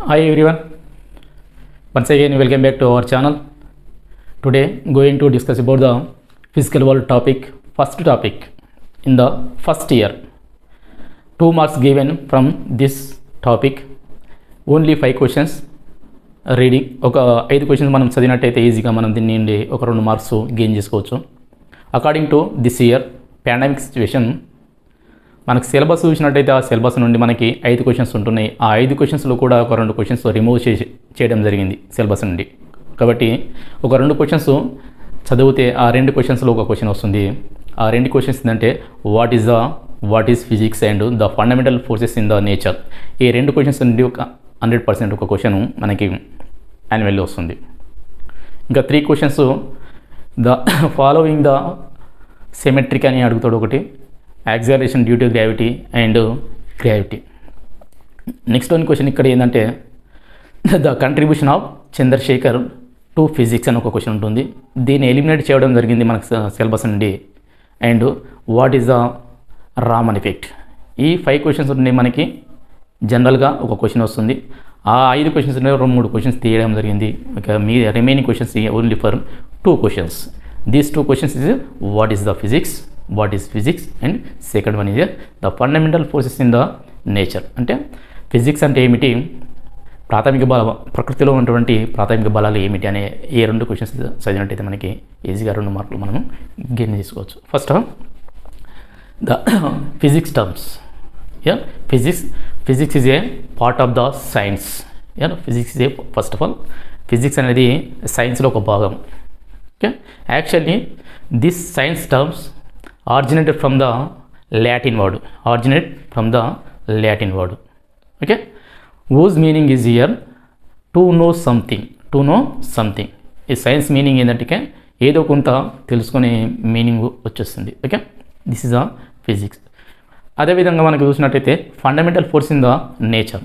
Hi everyone, once again welcome back to our channel. Today going to discuss about the physical world topic, first topic in the first year. 2 marks given from this topic, only 5 questions reading. ఒక 5 questions మనం చదివినట్టయితే ఈజీగా మనం దీన్ని నుండి ఒక 2 marks gain చేసుకోవచ్చు. According to this year pandemic situation, మనకు syllabus చూసినట్టయితే ఆ సిలబస్ నుండి మనకి 5 క్వశ్చన్స్ ఉంటున్నాయి. ఆ 5 క్వశ్చన్స్లో కూడా ఒక 2 క్వశ్చన్స్ రిమూవ్ చేయడం జరిగింది సిలబస్ నుండి. కాబట్టి ఒక 2 క్వశ్చన్స్ చదివితే ఆ 2 క్వశ్చన్స్లో ఒక క్వశ్చన్ వస్తుంది. ఆ 2 క్వశ్చన్స్ ఏంటంటే what is physics and the fundamental forces in the nature. ఈ 2 క్వశ్చన్స్ నుండి ఒక 100% ఒక క్వశ్చన్ మనకి యాన్యువల్లీ వస్తుంది. ఇంకా 3 questions the following the symmetric అని అడుగుతాడు ఒకటి, acceleration due to gravity and gravity. Next one question ఇక్కడ ఏంటంటే the contribution of Chandrasekhar to physics అని ఒక క్వశ్చన్ ఉంటుంది. దీన్ని ఎలిమినేట్ చేయడం జరిగింది మనకు సిలబస్ నుండి. And what is the Raman effect. ఈ 5 క్వశ్చన్స్ ఉన్నాయి మనకి. జనరల్గా ఒక క్వశ్చన్ వస్తుంది. ఆ 5 క్వశ్చన్స్ 2-3 క్వశ్చన్స్ తీయడం జరిగింది. ఇక మీ remaining questions only for 2 questions. These 2 questions is what is the physics, what is physics, and second one is the fundamental forces in the nature. అంటే ఫిజిక్స్ అంటే ఏమిటి, ప్రాథమిక ప్రకృతిలో ఉన్నటువంటి ప్రాథమిక బలాలు ఏమిటి అనే ఈ 2 క్వశ్చన్స్ చదివినట్టయితే మనకి ఈజీగా 2 మార్కులు మనము గెయిన్ చేసుకోవచ్చు. First the physics terms. Physics is a part of the science. Physics is a first of all physics అనేది సైన్స్లో ఒక భాగం. Okay, actually this science terms originated from the Latin word. Okay, whose meaning is here to know something. ఈ science meaning ఏంటంటే ఏదో కొంత తెలుసుకునే meaning వచ్చేస్తుంది. Okay, this is the physics. అదేవిధంగా మనకు చూసినట్టయితే fundamental force in the nature.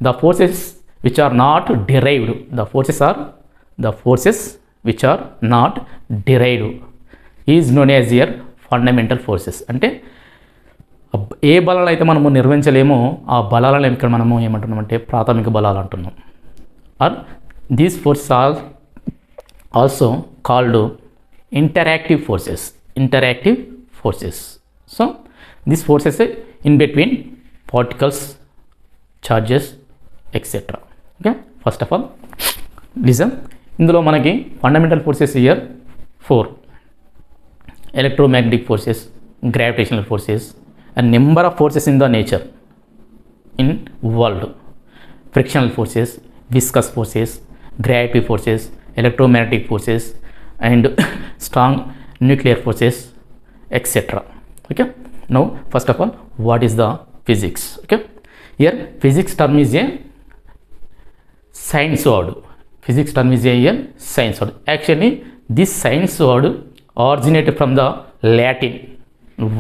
The forces which are not derived. The forces which are not derived is known as here fundamental forces. అంటే ఏ బలాలు అయితే మనము నిర్వహించలేమో ఆ బలాలను ఇక్కడ మనము ఏమంటున్నామంటే ప్రాథమిక బలాలు అంటున్నాం. Are these forces are also called interactive forces. So this forces in between particles, charges etcetera. Okay, first of all listen. ఇందులో మనకి fundamental forces here 4: electromagnetic forces, gravitational forces, a number of forces in the nature in world, frictional forces, viscous forces, gravity forces, electromagnetic forces, and strong nuclear forces, etc. Okay, now first of all what is the physics. Okay, here physics term is a science word. Actually this science word originated from the Latin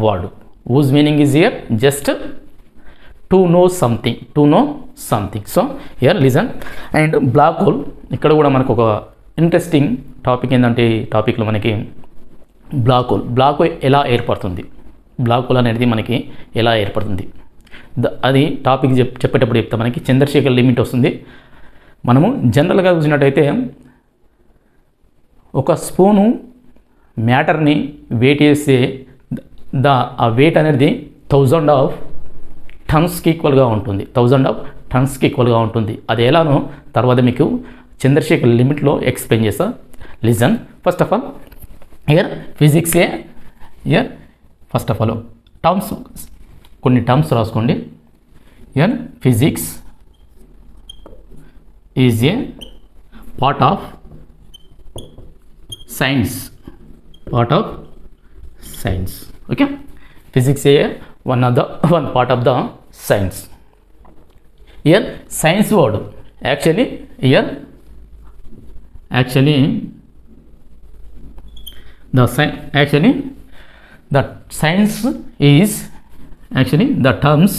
word whose meaning is here just to know something. So here listen. And black hole, ఇక్కడ కూడా మనకు ఒక interesting topic ఏంటంటే ఈ టాపిక్లో మనకి black hole ఎలా ఏర్పడుతుంది, అనేది మనకి ఎలా ఏర్పడుతుంది అది టాపిక్ చెప్పేటప్పుడు చెప్తే మనకి చంద్రశేఖర్ లిమిట్ వస్తుంది. మనము జనరల్గా చూసినట్టయితే ఒక స్పూను మ్యాటర్ని వెయిట్ చేస్తే ఆ వెయిట్ అనేది 1000 టన్స్కి ఈక్వల్గా ఉంటుంది. అది ఎలానో తర్వాత మీకు చంద్రశేఖర్ లిమిట్లో ఎక్స్ప్లెయిన్ చేస్తా. Listen. First of all here physics first of all కొన్ని టర్మ్స్ రాసుకోండి. Here physics is a part of science. Okay, physics is one part of the science. Here science word actually the science is the terms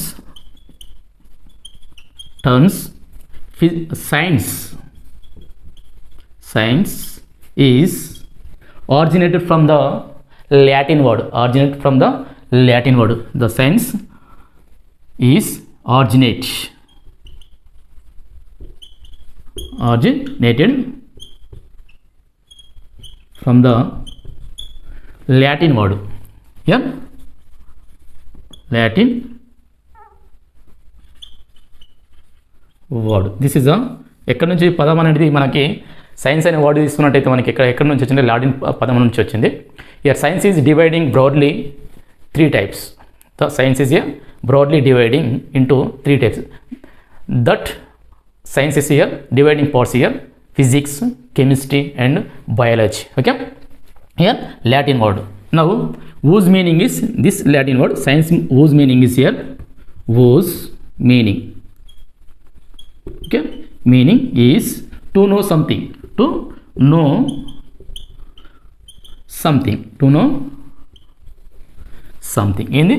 science is originated from the Latin word. The science is originate originated from the Latin word. Yeah, Latin word. This is a ఎక్కడి నుంచి పదం అనేది మనకి science అనే word తీసుకున్నట్టయితే మనకి ఎక్కడి నుంచి వచ్చింది, లాటిన్ పదం నుంచి వచ్చింది. Here science is dividing broadly 3 types. The science is here broadly dividing into 3 types. That science is here dividing parts here: physics, chemistry and biology. Okay, here Latin word. Now whose meaning is this Latin word? Science whose meaning is here whose meaning. Okay, meaning is to know something, to know something, to know something ఏంది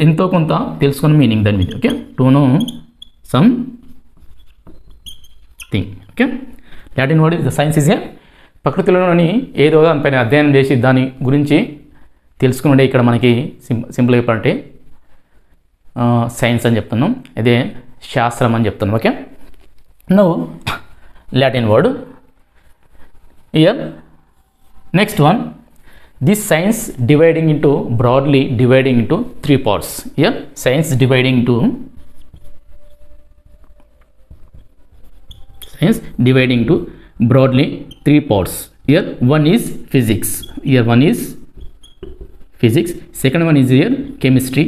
ఎంతో కొంత తెలుసుకున్న meaning దాని మీద. Okay, to know something. Okay, Latin word the science is a ప్రకృతిలోని ఏదో దానిపైన అధ్యయనం చేసి దాని గురించి తెలుసుకునే ఇక్కడ మనకి సింపుల్గా చెప్పాలంటే సైన్స్ అని చెప్తున్నాం, అదే శాస్త్రం అని చెప్తున్నాం. Okay, now Latin word here next one. This science dividing into broadly dividing into 3 parts. Here science dividing into broadly 3 parts. Here one is physics. Here one is physics. Second one is here chemistry.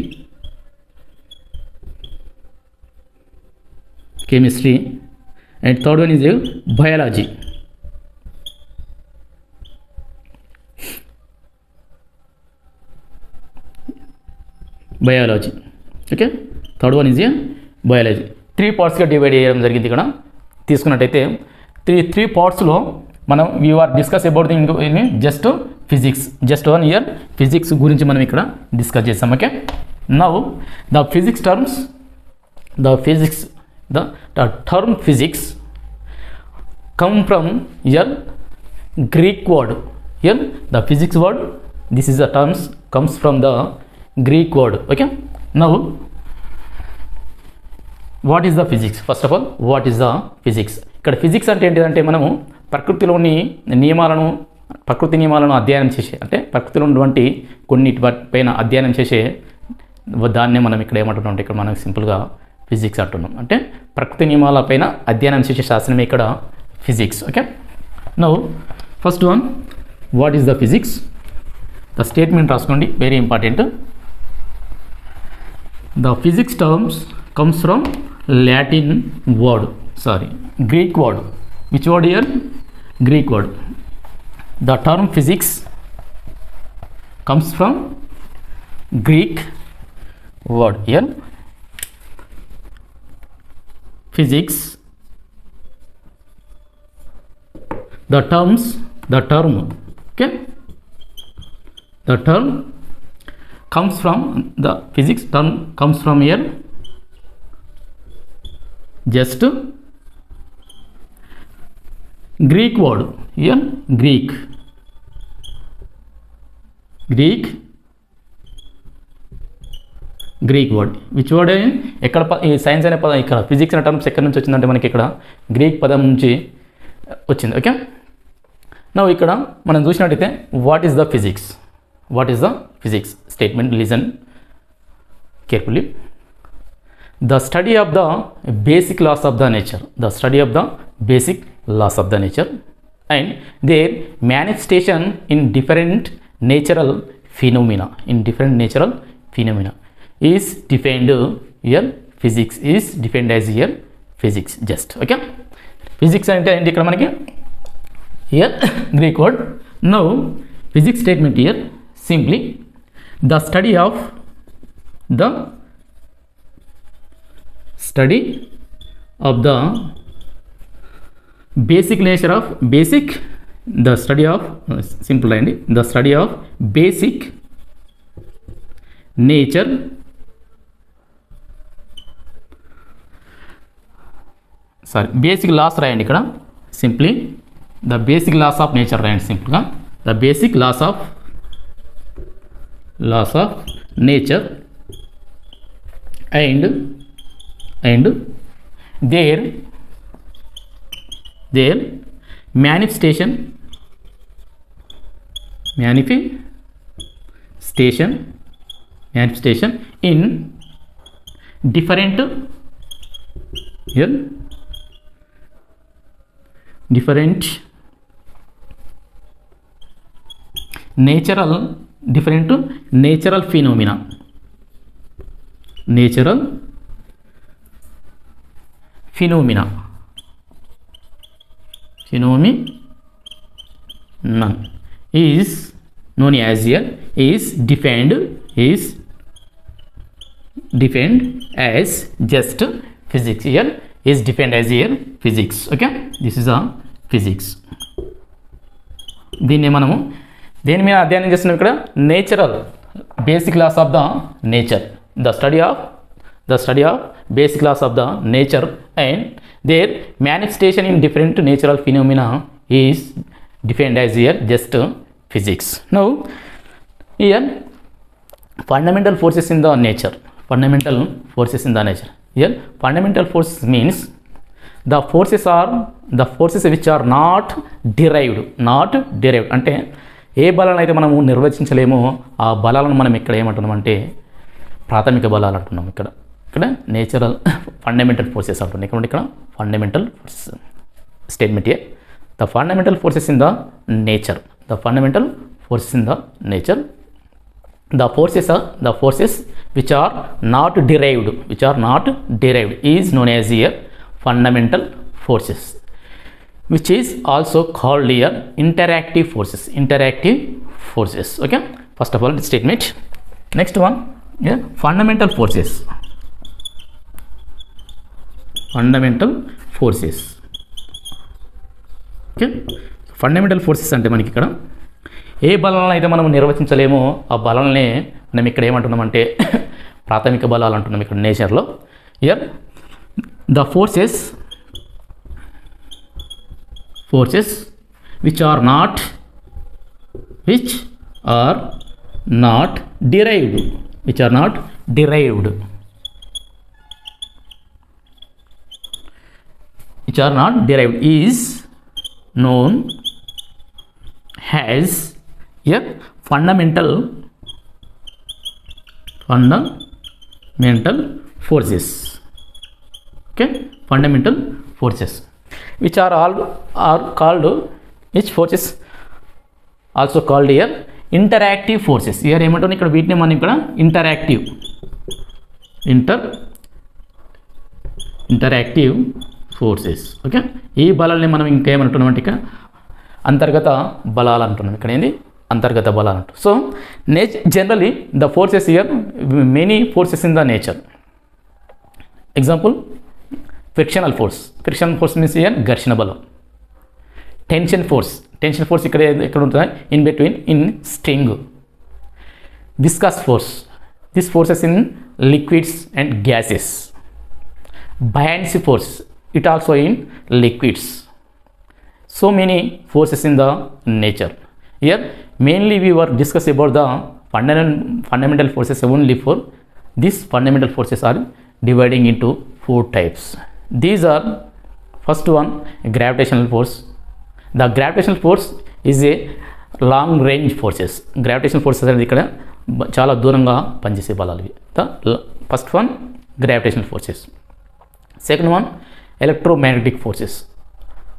And third one is here biology. Biology. Okay, third one is biology. 3 పార్ట్స్గా divide చేయడం జరిగింది. ఇక్కడ తీసుకున్నట్టయితే three పార్ట్స్లో మనం we are discuss about the just physics. Just 1 year physics గురించి మనం ఇక్కడ డిస్కస్ చేస్తాం. Okay, now the physics terms the term physics come from here Greek word. Here the physics word, this is the terms comes from the Greek word. Okay, now what is the physics? First of all, what is the physics? ఇక్కడ physics అంటే ఏంటిదంటే మనము ప్రకృతి నియమాలను అధ్యయనం చేసే, అంటే ప్రకృతిలో ఉన్నటువంటి కొన్నిటి పైన అధ్యయనం చేసే దాన్నే మనం ఇక్కడ ఏమంటున్నాం అంటే ఇక్కడ మనం సింపుల్గా ఫిజిక్స్ అంటున్నాం. అంటే ప్రకృతి నియమాల పైన అధ్యయనం చేసే శాస్త్రమే ఇక్కడ physics. Okay, now first one, what is the physics? The statement రాసుకోండి, very important. The physics terms comes from Latin word, Greek word. Which word here? Greek word. The term physics comes from Greek word. Here physics, the term, okay, the term comes from the physics term comes from here just Greek word. Here Greek word. Which word? ఎక్కడ ఈ science అనే పదం ఇక్కడ physics అనే terms ఎక్కడి నుంచి వచ్చిందంటే మనకి ఇక్కడ గ్రీక్ పదం నుంచి వచ్చింది. ఓకే, నౌ ఇక్కడ మనం చూసినట్టయితే what is the physics? What is the physics? Statement, listen carefully. The study of the basic laws of the nature. The study of the basic laws of the nature and their manifestation in different natural phenomena. Is defined here. Physics is defined as here physics just. Okay, physics ante ikkada manaki here Greek word. Now physics statement here simply the study of the basic nature of basic, the study of simple and the study of basic nature basic laws రాయండి ఇక్కడ simply the basic laws of nature రాయండి సింపుల్గా the basic laws of nature and their their manifestation in different natural phenomena. Phenomenon is known as here is defined as just physics. Here is defined as here physics. Okay, this is a physics. దీన్ని మనము దేని మీద అధ్యయనం చేస్తున్నాం ఇక్కడ? Natural basic laws of the nature, the study of basic laws of the nature and their manifestation in different natural phenomena is defined as here just physics. Now here fundamental forces in the nature. Here fundamental forces means the forces which are not derived. అంటే ఏ బలాలను అయితే మనము నిర్వచించలేమో ఆ బలాలను మనం ఇక్కడ ఏమంటున్నాం అంటే ప్రాథమిక బలాలు అంటున్నాం. ఇక్కడ నేచురల్ ఫండమెంటల్ ఫోర్సెస్ అంటున్నాం. ఇక్కడ fundamental forces statement. The fundamental forces in the nature. The forces which are not derived is known as here fundamental forces, which is also called here interactive forces. Okay, first of all statement. Next one, fundamental forces. Okay, fundamental forces అంటే మనకి ఇక్కడ ఏ బలాలను అయితే మనం నిర్వచించలేమో ఆ బలాలనే మనం ఇక్కడ ఏమంటున్నామంటే ప్రాథమిక బలాలు అంటున్నాం ఇక్కడ నేచర్లో. Here the forces which are not derived is known as here fundamental forces. Okay, fundamental forces which are called, which forces also called here interactive forces. Here ఏమంటాం ఇక్కడ వీటిని మనం ఇక్కడ interactive forces. ఓకే, ఈ బలాలని మనం ఇంకా ఏమంటున్నాం అంటే ఇక్కడ అంతర్గత బలాలు అంటున్నాం. ఇక్కడ ఏంది అంతర్గత బలాలు అంటారు. So generally the forces here many forces in the nature. Example frictional force means here ఘర్షణ బలం. టెన్షన్ ఫోర్స్ ఇక్కడ ఉంటుంది in between in string. Viscous force, this forces in liquids and gases. Buoyancy force, it also in liquids. So many forces in the nature. Here mainly we were discussing about the fundamental forces only. For these fundamental forces are dividing into 4 types. These are first one gravitational force. The gravitational force is a long range forces. Gravitational forces అనేది ఇక్కడ చాలా దూరంగా పనిచేసే బలాలు. The first one gravitational forces. Second one electromagnetic forces.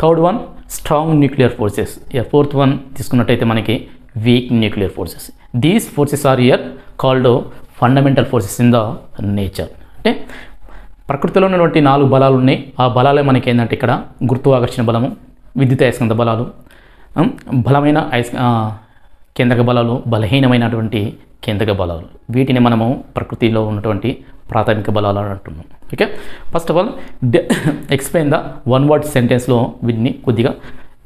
Third one strong nuclear forces. Fourth one తీసుకున్నట్టయితే మనకి weak nuclear forces. These forces are here called fundamental forces in the nature. అంటే ప్రకృతిలో ఉన్నటువంటి 4 బలాలు ఉన్నాయి. ఆ బలాలే మనకి ఏంటంటే ఇక్కడ గురుత్వాకర్షణ బలము, విద్యుత్ అయస్కాంత బలాలు, బలమైన కేంద్రక బలాలు, బలహీనమైనటువంటి కేంద్రక బలాలు. వీటిని మనము ప్రకృతిలో ఉన్నటువంటి ప్రాథమిక బలాలు అంటున్నాం. Okay, first of all explain the one word సెంటెన్స్లో వీటిని కొద్దిగా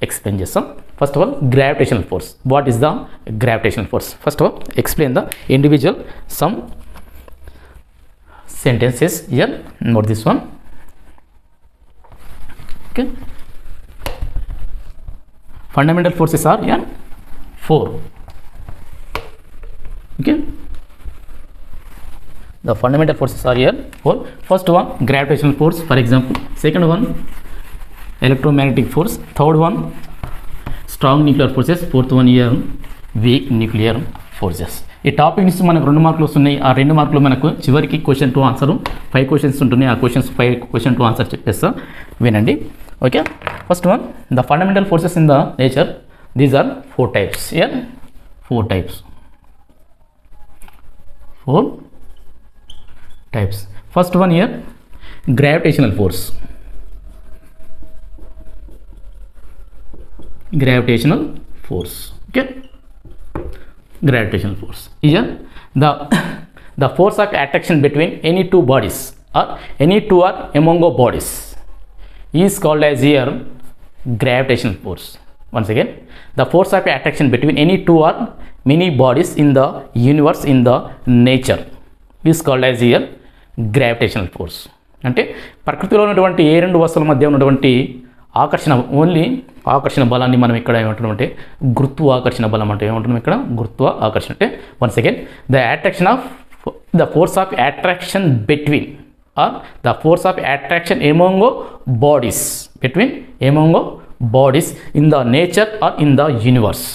ఎక్స్ప్లెయిన్ చేస్తాం. First of all gravitational force. What is the gravitational force? First of all explain the individual some sentences here. Note this one. Okay, fundamental forces are here 4. Okay, the fundamental forces are here 4. First one gravitational force, for example. Second one electromagnetic force. Third one, strong nuclear forces. Fourth one here, weak nuclear forces. ఈ topic నుంచి మనకు 2 మార్కులు వస్తున్నాయి. ఆ 2 మార్కులు మనకు చివరికి question to answer 5 questions ఉంటున్నాయి. ఆ క్వశ్చన్స్ 5 క్వశ్చన్ టు ఆన్సర్ చెప్పేస్తా, వినండి. Okay, first one, the fundamental forces in the nature. These are 4 types. Here 4 types. 4 types. First one here, gravitational force. Gravitational force. Okay, gravitational force. Here the force of attraction between any two bodies or any two or among bodies is called as here gravitational force. Once again, the force of attraction between any two or many bodies in the universe, in the nature, is called as here gravitational force. అంటే ప్రకృతిలో ఉన్నటువంటి ఏ 2 వస్తువుల మధ్య ఉన్నటువంటి ఆకర్షణ, only ఆకర్షణ బలాన్ని మనం ఇక్కడ ఏమంటున్నామంటే గురుత్వాకర్షణ బలం అంటే ఏమంటున్నాం ఇక్కడ గురుత్వ ఆకర్షణ. అంటే once again, the force of attraction between or the force of attraction among bodies, between among bodies in the nature or in the universe,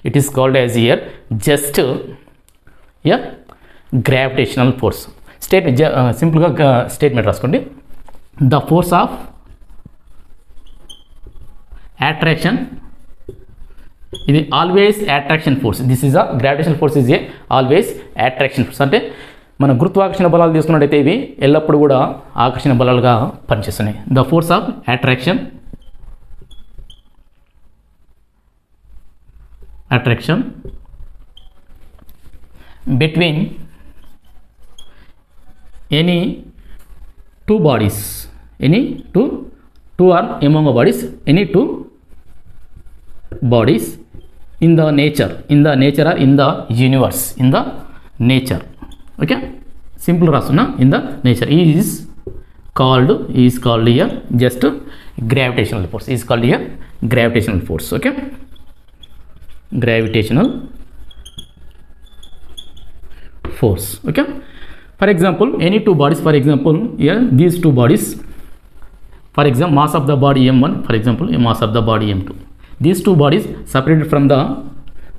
it is called as here just gravitational force. సింపుల్గా statement రాసుకోండి. The force of attraction, ఇది always attraction force. This is a gravitational force is a always attraction force. అంటే మన గురుత్వాకర్షణ బలాలు తీసుకున్నట్టయితే ఇవి ఎల్లప్పుడూ కూడా ఆకర్షణ బలాలుగా పనిచేస్తున్నాయి. The force of attraction between any two bodies, any two or among bodies, any two bodies in the nature or in the universe, in the nature. Okay, simple rasuna, in the nature is called here just gravitational force, is called here gravitational force. Okay, gravitational force. Okay, for example, any two bodies, for example here these two bodies, for example mass of the body m1, for example mass of the body m2, these two bodies separated from the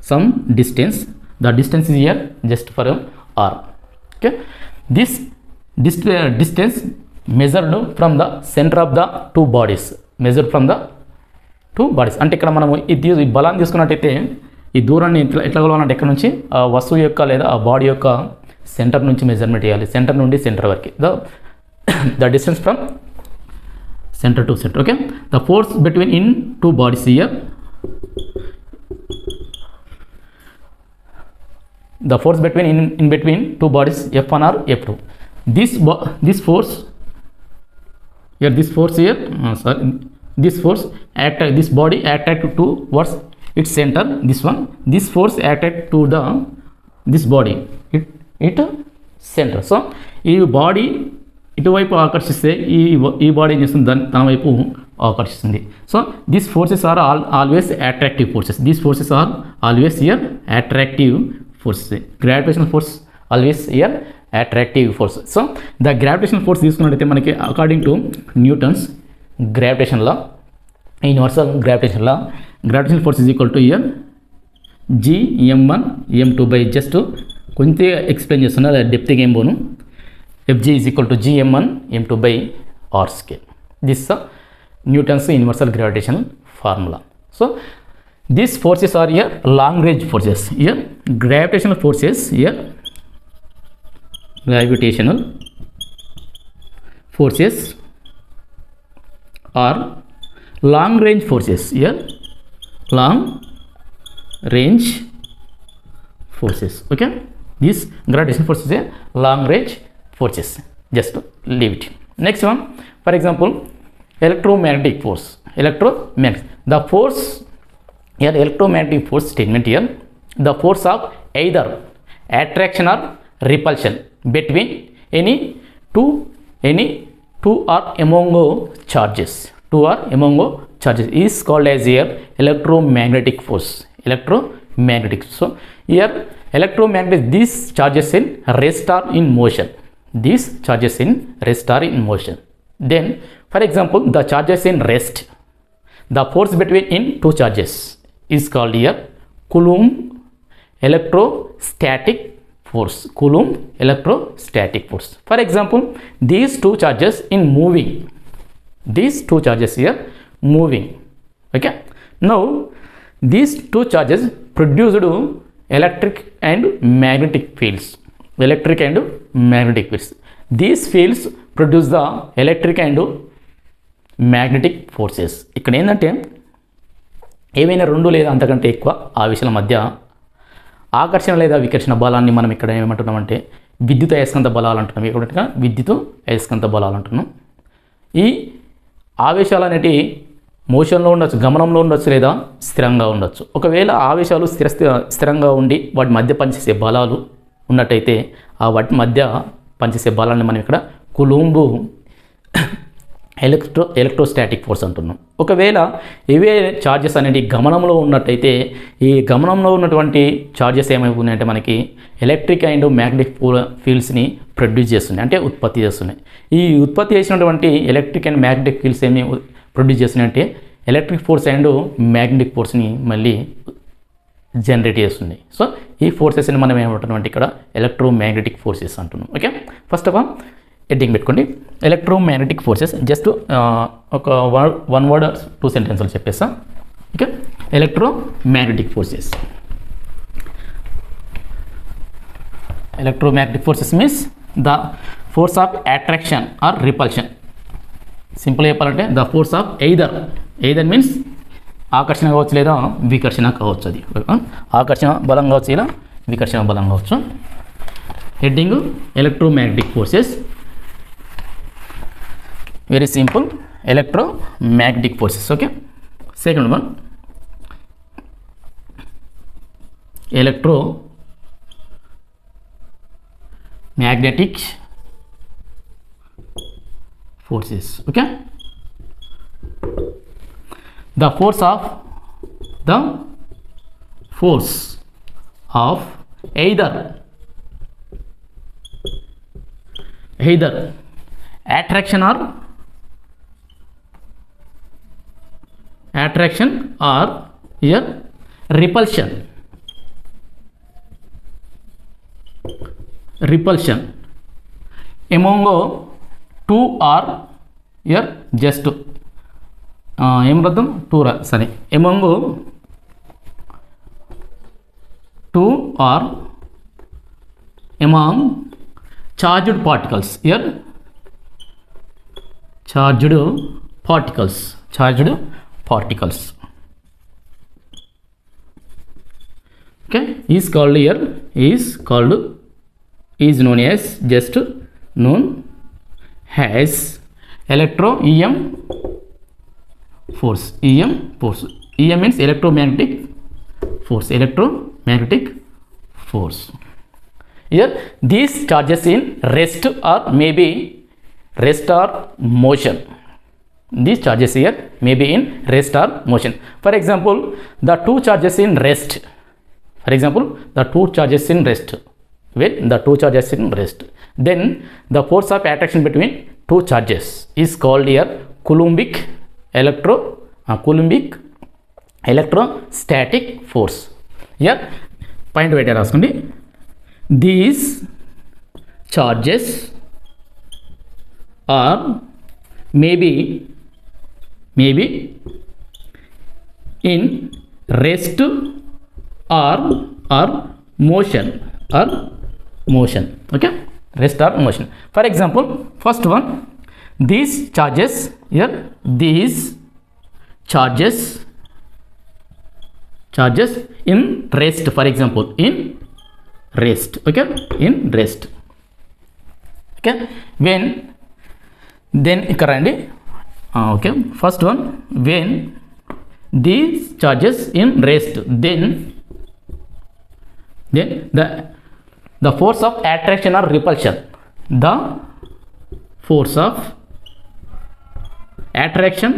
some distance, the distance is here just for r. Okay, this distance measured from the center of the two bodies, measured from the two bodies. అంటే ఇక్కడ మనం ఈ బలాన్ని తీసుకున్నట్టయితే ఈ దూరాన్ని ఎట్లా కొలవాలంటే ఇక్కడ నుంచి ఆ వస్తువు యొక్క లేదా ఆ బాడీ యొక్క సెంటర్ నుంచి మెజర్మెంట్ చేయాలి, సెంటర్ నుండి సెంటర్ వరకు, the distance from centre to centre. Okay, the force between in two bodies here, the force between in between two bodies F1 or F2, this force here, this force here, this force this body attract towards its center, this force attract to this body it center. So ఈ body ఇటువైపు ఆకర్షిస్తే ఈ body ఏం చేస్తుంది, తన వైపు ఆకర్షిస్తుంది. So these forces are always attractive forces, these forces are always here attractive forces. Gravitational force always here attractive force. So the gravitational force తీసుకున్నట్టయితే మనకి according to Newton's gravitation law, universal gravitation law, gravitational force is equal to here gm1 m2 by just కొంచెం explain చేస్తున్నారు, డెప్త్గా ఏం పోను. fg is equal to gm1 m2 by r square. This Newton's universal gravitational formula. So these forces are here long range forces. Here gravitational forces, here gravitational forces are long range forces. Here long range forces. Okay, this gravitational force is a long range forces, just leave it. Next one, for example electromagnetic force. The force here, electromagnetic force statement here, the force of either attraction or repulsion between any two or among charges, is called as here electromagnetic force. So here electromagnetic, these charges in rest or in motion, then for example the charges in rest, the force between in two charges is called here Coulomb electrostatic force. Coulomb electrostatic force. For example, these two charges in moving, these two charges here moving, okay. Now these two charges produced electric and magnetic fields. Electric and magnetic fields. These fields produce the electric and magnetic forces. ఇక్కడ ఏంటంటే ఏవైనా రెండు లేదా అంతకంటే ఎక్కువ ఆవేశాల మధ్య ఆకర్షణ లేదా వికర్షణ బలాన్ని మనం ఇక్కడ ఏమంటున్నామంటే విద్యుత్ అయస్కాంత బలాలు అంటున్నాం. ఇక్కడ విద్యుత్ అయస్కాంత బలాలు అంటున్నాం. ఈ ఆవేశాలు అనేటివి మోషన్లో ఉండొచ్చు, గమనంలో ఉండొచ్చు, లేదా స్థిరంగా ఉండొచ్చు. ఒకవేళ ఆవేశాలు స్థిరంగా ఉండి వాటి మధ్య పనిచేసే బలాలు ఉన్నట్టయితే ఆ వాటి మధ్య పనిచేసే బలాన్ని మనం ఇక్కడ కులూంబ్ ఎలక్ట్రోస్టాటిక్ ఫోర్స్ అంటున్నాం. ఒకవేళ ఇవే చార్జెస్ అనేవి గమనంలో ఉన్నట్టయితే ఈ గమనంలో ఉన్నటువంటి చార్జెస్ ఏమైపోతున్నాయంటే మనకి ఎలక్ట్రిక్ అండ్ మ్యాగ్నెటిక్ ఫీల్డ్స్ని ప్రొడ్యూస్ చేస్తున్నాయి, అంటే ఉత్పత్తి చేస్తున్నాయి. ఈ ఉత్పత్తి చేసినటువంటి ఎలక్ట్రిక్ అండ్ మ్యాగ్నెటిక్ ఫీల్డ్స్ ఏమి ప్రొడ్యూస్ చేస్తున్నాయి అంటే ఎలక్ట్రిక్ ఫోర్స్ అండ్ మ్యాగ్నెటిక్ ఫోర్స్ని మళ్ళీ జనరేట్ చేస్తుంది. సో ఈ ఫోర్సెస్ని మనం ఏమంటున్నాం ఇక్కడ ఎలక్ట్రోమ్యాగ్నెటిక్ ఫోర్సెస్ అంటున్నాం. Okay, first of all heading పెట్టుకోండి ఎలక్ట్రోమ్యాగ్నెటిక్ ఫోర్సెస్. జస్ట్ ఒక వన్ వర్డ్ 2 సెంటెన్స్లు చెప్పేస్తా. Okay, electromagnetic forces. Electromagnetic forces means the force of attraction or repulsion. Simple చెప్పాలంటే the force of either means ఆకర్షణ కావచ్చు లేదా వికర్షణ కావచ్చు. అది ఆకర్షణ బలం కావచ్చు ఇలా వికర్షణ బలం కావచ్చు. Heading electromagnetic forces. Very simple, electromagnetic forces. Okay, second one electromagnetic forces. Okay, the force of either attraction or here repulsion among two or here just ఏం రద్దాం టూ సరే among two or among charged particles. Here charged particles okay is called here is known as just known as EM force. EM means electromagnetic force. Here these charges in rest or maybe rest or motion. These charges here may be in rest or motion. For example, the two charges in rest. When the two charges in rest, then the force of attraction between two charges is called here Coulomb electrostatic force. Here point weight రాసుకోండి. These charges are maybe in rest or motion. Okay, rest or motion. For example, first one, these charges here, these charges in rest. For example, in rest. Okay, in rest. Okay, when then ఇక్కడ రండి. Okay, first one, when these charges in rest, then the force of attraction or repulsion, the force of attraction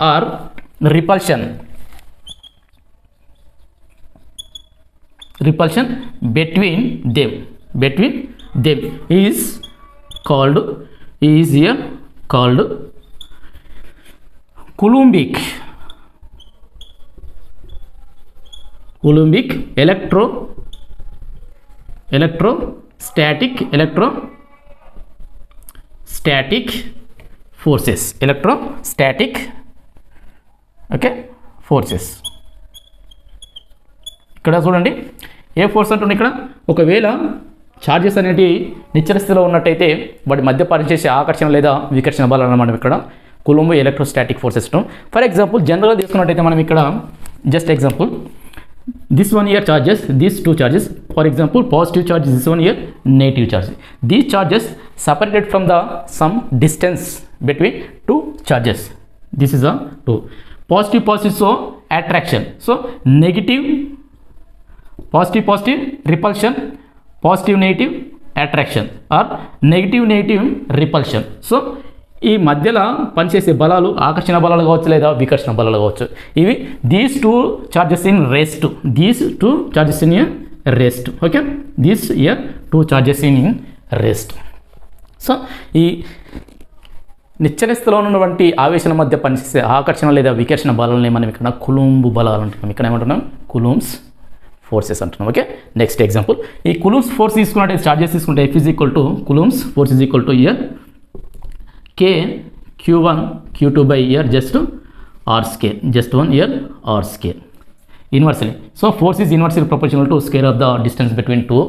or repulsion between them is here called Coulombic electrostatic forces. Okay forces. ఇక్కడ చూడండి ఏ force అంటుంది ఇక్కడ, ఒకవేళ charges అనేటివి నిశ్చల స్థితిలో ఉన్నట్టయితే వాటి మధ్య పనిచేసే ఆకర్షణ లేదా వికర్షణ బలాలను మనం ఇక్కడ coulomb electrostatic forces. For example జనరల్గా తీసుకున్నట్టయితే మనం ఇక్కడ just example, this one here charges, these two charges, for example positive charge is this one here, negative charge. These charges separated from the some distance between two charges. This is a 2 positive, so attraction, so negative positive repulsion, positive negative attraction or negative repulsion. So ఈ మధ్యలో పనిచేసే బలాలు ఆకర్షణ బలాలు కావచ్చు లేదా వికర్షణ బలాలు కావచ్చు. ఇవి these two charges in rest, okay, these year 2 charges in rest. So ఈ నిశ్చల స్థితిలో ఉన్నటువంటి ఆవేశం మధ్య పనిచేసే ఆకర్షణ లేదా వికర్షణ బలాలని మనం ఇక్కడ కులుంబ్ బలాలు అంటున్నాం. ఇక్కడ ఏమంటున్నాం, కులుంబ్స్ ఫోర్సెస్ అంటున్నాం. ఓకే, నెక్స్ట్ ఎగ్జాంపుల్, ఈ కులుంబ్స్ ఫోర్స్ తీసుకుంటే చార్జెస్ తీసుకుంటే F is equal to Coulomb's force is equal to year K Q1 Q2 by here just R square, just 1 here R square inversely. So force is inversely proportional to square of the distance between two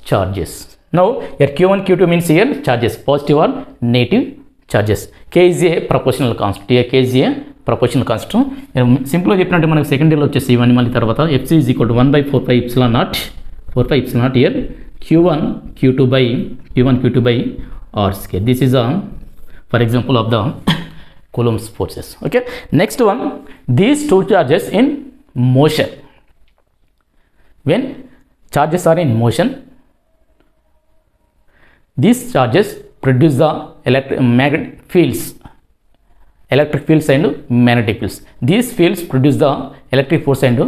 charges. Now here Q1 Q2 means here charges positive or negative charges. K is a proportional constant. Here K is a proportional constant. Simple గా చెప్పినట్టు మనకు second ఇయర్లో వచ్చేసి ఇవన్నీ మళ్ళీ తర్వాత FC is equal to 1/4 epsilon naught here Q1 Q2 by R square. This is a for example of the Coulomb's forces. Okay, next one, these two charges in motion. When charges are in motion, these charges produce the electric fields and magnetic fields. These fields produce the electric force and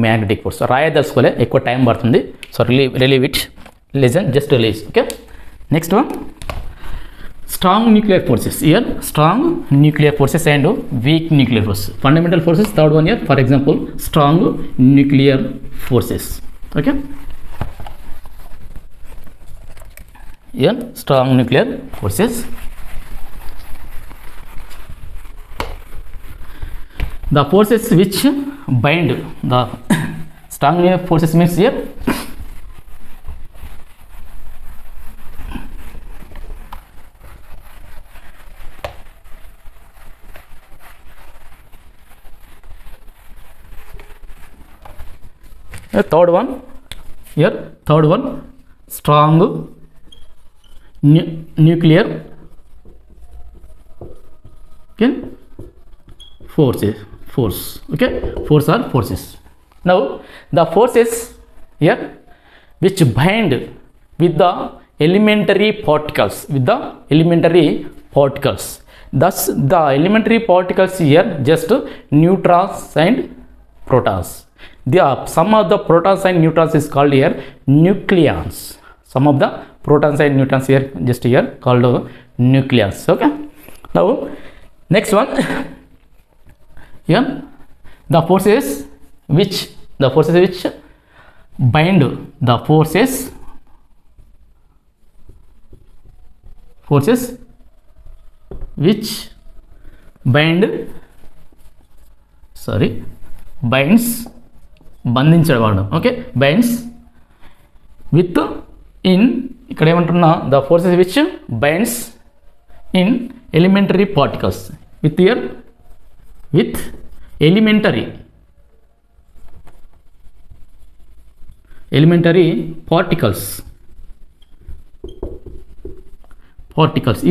magnetic force. రాయదలుచుకోలే, ఎక్కువ time పడుతుంది. So relieve it, listen, just release. Okay, next one, strong nuclear forces. Here strong nuclear forces and weak nuclear forces. Fundamental forces, third one here, for example strong nuclear forces. Okay, here strong nuclear forces. The forces which bind the strong nuclear forces means here third one, strong nuclear force. Okay, force or forces. Now the forces here which bind with the elementary particles, thus the elementary particles here just neutrons and protons. The sum of the protons and neutrons is called here nucleons. Sum of the protons and neutrons here just here called nucleons. Okay, now next one, here the forces which bind the forces which binds బంధించడం. Okay, binds with in, ఇక్కడ ఏమంటున్నా, the forces which binds in elementary particles with elementary particles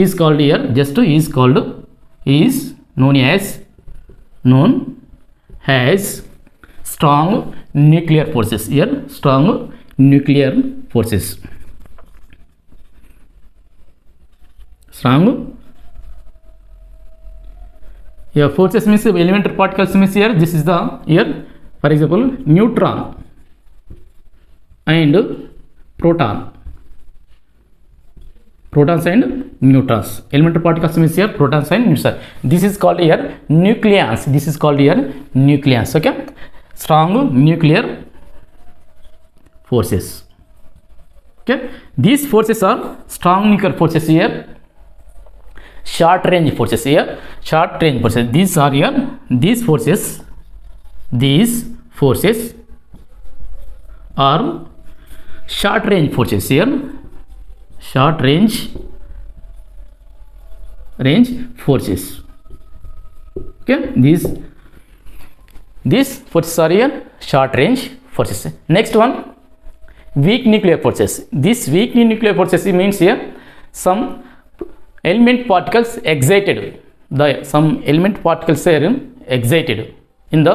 is called here is known as strong nuclear forces. Here strong nuclear forces, here forces means elementary particles means here this is the here for example neutron and proton. protons and neutrons. Elementary particles means here protons and neutrons. This is called here nucleons. This is called here nucleons. Okay, strong nuclear forces. Okay, these forces are strong nuclear forces here, short range forces here, short range forces. These are here, these forces are short range forces here, short range forces. Okay, these forces are here short range forces. Next one, weak nuclear forces. This weak nuclear forces means here some element particles excited, some element particles are excited in the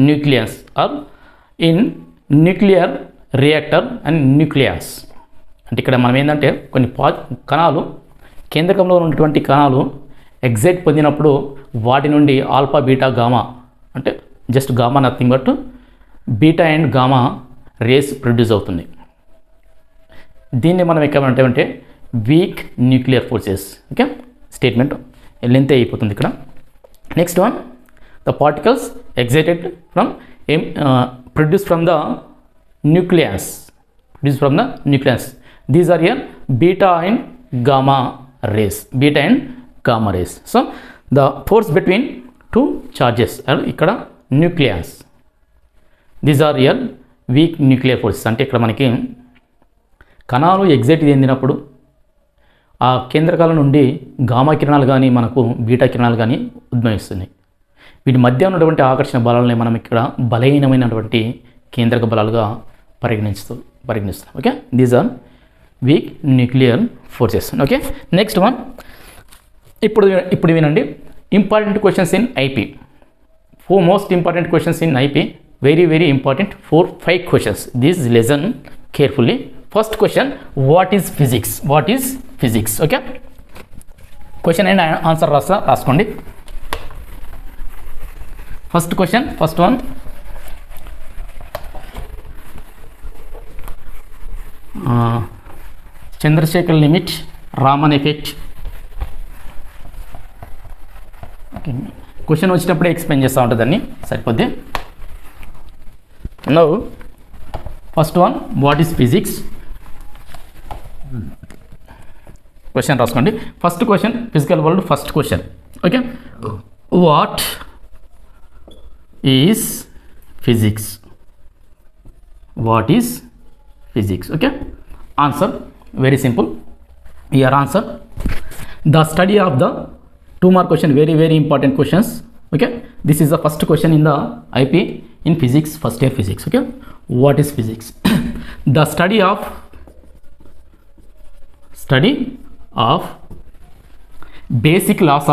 nucleus or in nuclear reactor and nucleus. అంటే ఇక్కడ మనం ఏంటంటే కొన్ని కణాలు కేంద్రకంలో ఉన్నటువంటి కణాలు excite పొందినప్పుడు వాటి నుండి ఆల్ఫా బీటా గామా, అంటే just gamma nothing but beta and gamma rays produce అవుతుంది. దీన్ని మనం ఎక్కడంటే week nuclear forces. Okay, statement length అయిపోతుంది ఇక్కడ. Next one, the particles excited from produce from the nucleus, these are here beta and gamma rays, so the force between two charges are ikkada nucleus. These are here weak nuclear forces. అంటే ఇక్కడ మనకి కణాలు excite చెందినప్పుడు ఆ కేంద్రకాల నుండి gamma కిరణాలు కానీ మనకు beta కిరణాలు కానీ ఉద్భవిస్తున్నాయి. వీటి మధ్య ఉన్నటువంటి ఆకర్షణ బలాలని మనం ఇక్కడ బలహీనమైనటువంటి కేంద్రక బలాలుగా పరిగణిస్తాం. Okay, these are weak nuclear forces. Okay, next one, ఇప్పుడు వినండి important questions in IP. 4 most important questions in IP, very important, 4-5 questions. This listen carefully. First question, what is physics? Okay, question and answer రాసుకోండి. First question, first one, Chandrasekhar limit, Raman effect. Okay, question వచ్చినప్పుడే explain చేస్తూ ఉంటుందని సరిపోద్ది. Now first one, what is physics? Question రాసుకోండి. First question, physical world first question. Okay, what is physics? What is physics? Okay, answer very simple. Here answer, the study of the 2 mark question, very important questions. Okay, this is the first question in the IP in physics, first year physics. Okay, what is physics? The study of basic laws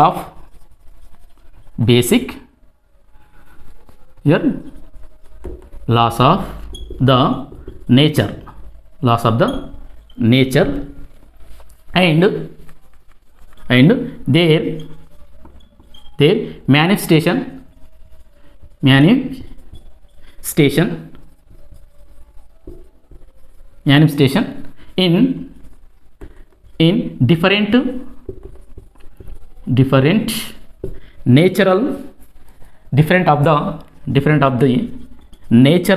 of the nature, and their manifestation in different natural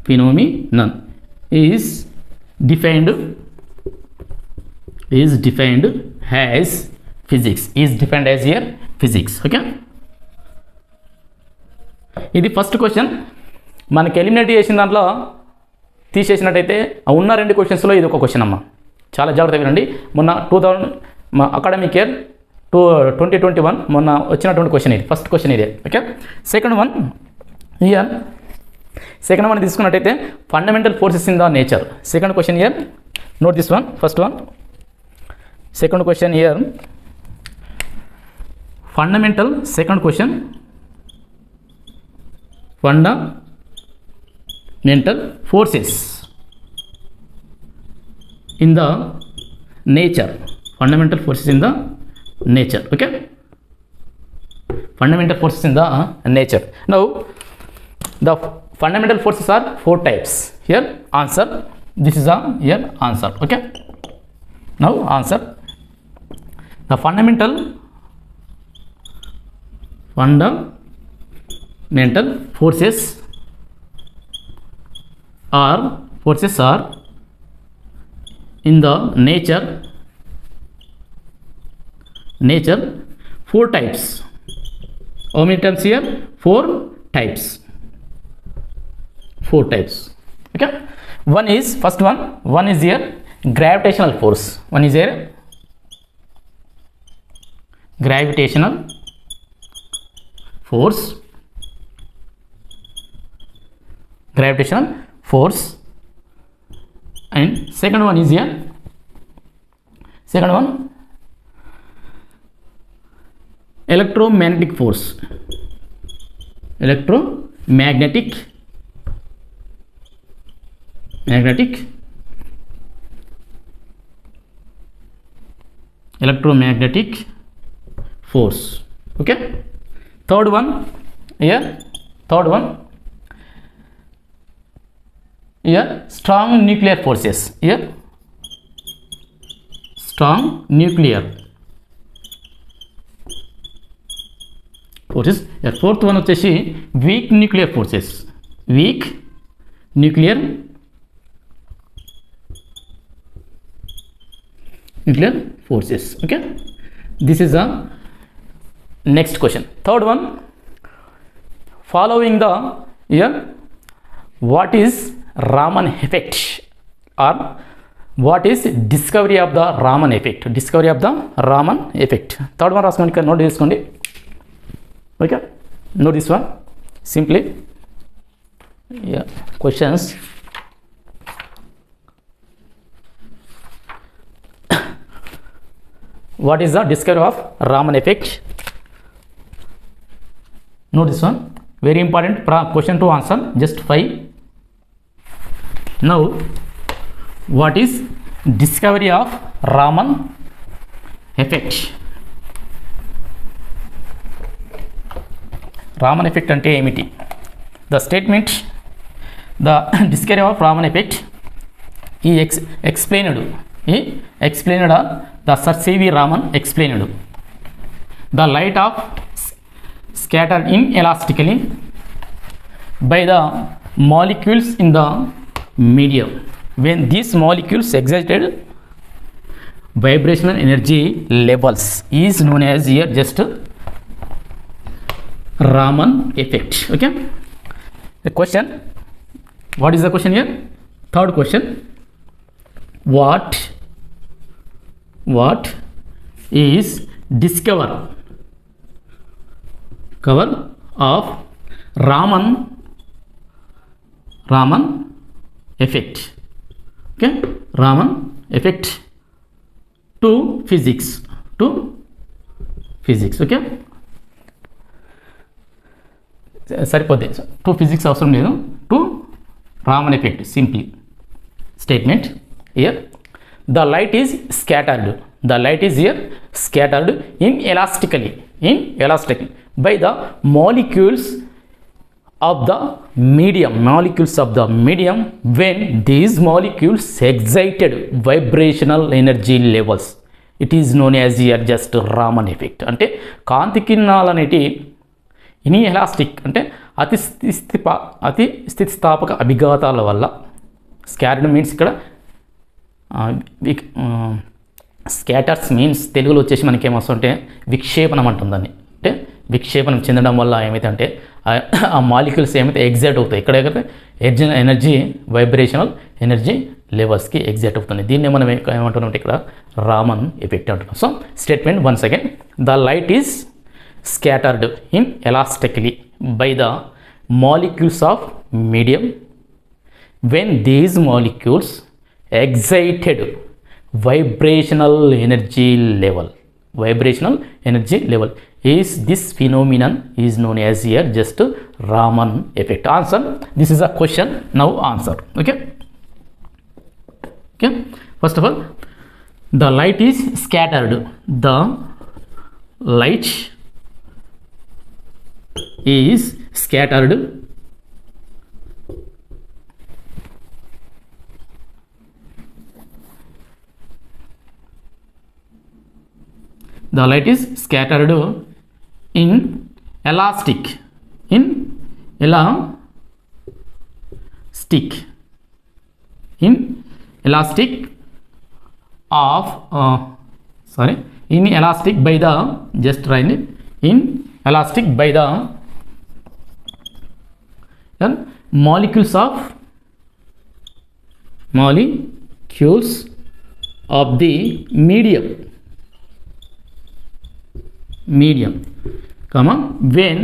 phenomenon is defined as physics. Here physics. Okay, ఇది first question. మనకి eliminate చేసిన దాంట్లో తీసేసినట్టయితే ఉన్న 2 క్వశ్చన్స్లో ఇది ఒక question అమ్మ. చాలా జాగ్రత్తగా వినండి. మొన్న 2000 అకాడమిక్ ఇయర్ 2021 మొన్న వచ్చినటువంటి క్వశ్చన్ ఇది, ఫస్ట్ క్వశ్చన్ ఇదే. ఓకే, సెకండ్ వన్ తీసుకున్నట్టయితే fundamental forces in the nature. Second question year, note this one. First one, second question year fundamental, second question fundamental forces in the nature. Okay, fundamental forces in the nature. Now the fundamental forces are 4 types. Here answer, this is a here answer. Okay, now answer. The fundamental forces are in the nature 4 types. How many types here? 4 types. 4 types. Okay, first one is here gravitational force. One is here gravitational force. And second one is here electromagnetic force. Electromagnetic force. Okay, third one here strong nuclear forces. Here strong nuclear forces. Here fourth one వచ్చేసి weak nuclear forces. Okay, this is the next question. Third one, following the here, what is Raman effect, or what is discovery of the Raman effect? Third one రాసుకోండి, ఇక్కడ note చేసుకోండి. Okay, note this one simply. Questions. What is the discovery of Raman effect? Note this one, very important question to answer, just 5. Now what is discovery of Raman effect? Raman effect ante emiti? The statement, the discovery of Raman effect, he explained the Sir C.V. Raman explained the light of scattered inelastically by the molecules in the medium when these molecules excited vibrational energy levels is known as here just Raman effect. Okay, the question, what is the question here? Third question, what is discover of Raman effect? Okay, Raman effect to physics. Okay, సరిపోద్ది, to physics అవసరం లేదు, to Raman effect. Simply statement here, the light is scattered inelastically by the molecules of the medium when these molecules excited vibrational energy levels. It is known as here just Raman effect. అంటే కాంతి కిరణాలు అనేటి inelastic అంటే అతి స్థితిస్థాపక అభిఘాతాల వల్ల, scattered means ఇక్కడ scatters means తెలుగులో వచ్చేసి మనకి ఏమొస్తుంటే విక్షేపణం అంటుందని. అంటే విక్షేపణం చెందడం వల్ల ఏమైతే అంటే ఆ మాలిక్యూల్స్ ఏమైతే ఎగ్జైట్ అవుతాయి, ఎక్కడెక్కడ ఎనర్జీ వైబ్రేషనల్ ఎనర్జీ లెవెల్స్కి ఎగ్జైట్ అవుతుంది. దీన్ని మనం ఏమంటున్నాం అంటే ఇక్కడ రామన్ ఎఫెక్ట్ అంటున్నాం. So statement once again, the light is scattered inelastically by the molecules of medium when these molecules excited vibrational energy level. Is this phenomenon is known as here just Raman effect. Answer, this is a question, now answer. Okay, first of all, the light is scattered. The light is scattered the light is scattered in elastic of inelastic by the just write it inelastic by the molecules of the medium comma when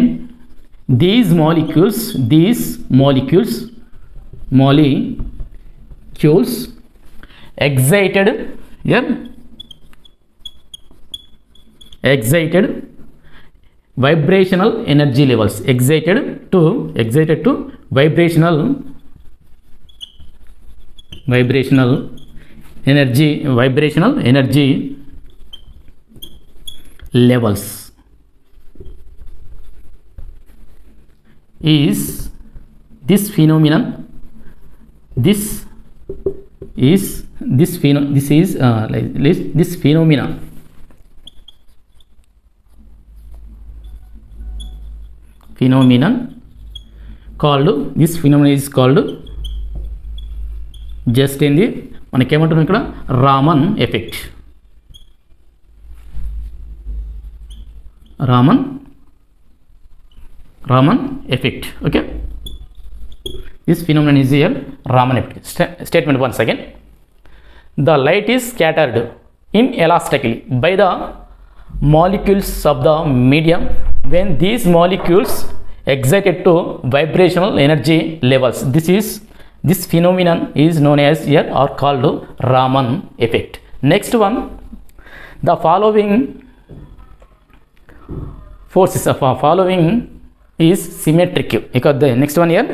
these molecules excited vibrational energy levels excited to vibrational energy levels is this phenomenon is called just ఏంది మనకేమంటున్నాం ఇక్కడ Raman effect. Okay, this phenomenon is here Raman effect. Statement once again, the light is scattered inelastically by the molecules of the medium when these molecules excited to vibrational energy levels. This phenomenon is known as here or called Raman effect. Next one, the following forces following is symmetric. Because the next one here,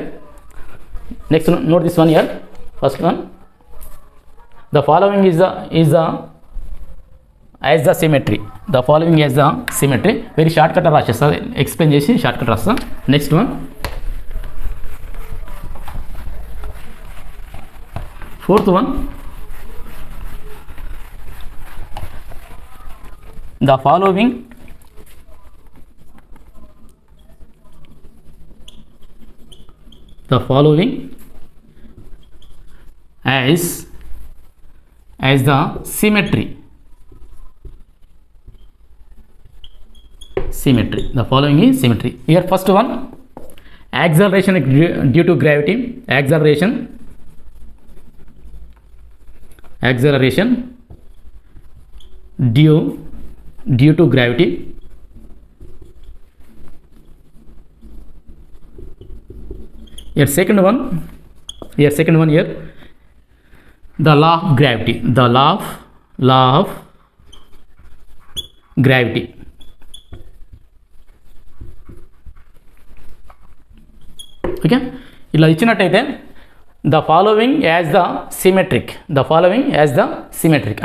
next one, note this one here, first one, the following is the symmetry. The following is the symmetry. Very shortcut రాసేస్తా, explain చేసి shortcut రాస్తా. Next one, fourth one, the following as the symmetry. The following is symmetry. Here first one, acceleration due to gravity. Acceleration due to gravity. Here second one here, the law of gravity. Okay, ఇలా ఇచ్చినట్టయితే the following as the symmetric.